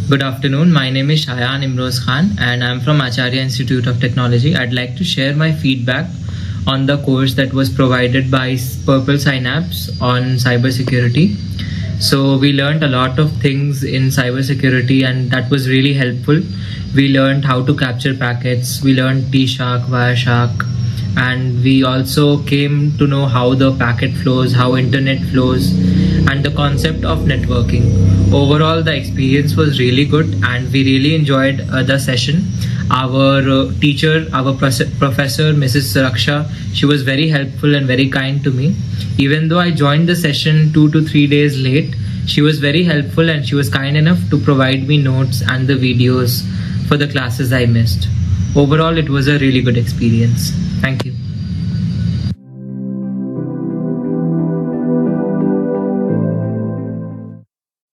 Good afternoon. My name is Shayan Imroz Khan and I'm from Acharya Institute of Technology. I'd like to share my feedback on the course that was provided by PurpleSynapz on cybersecurity. So we learned a lot of things in cybersecurity and that was really helpful. We learned how to capture packets, we learned T-Shark, Wireshark, and we also came to know how the packet flows, how internet flows, and the concept of networking. Overall, the experience was really good and we really enjoyed the session. Our teacher, our professor, Mrs. Suraksha, she was very helpful and very kind to me. Even though I joined the session 2 to 3 days late, she was very helpful and she was kind enough to provide me notes and the videos for the classes I missed. Overall, it was a really good experience. Thank you.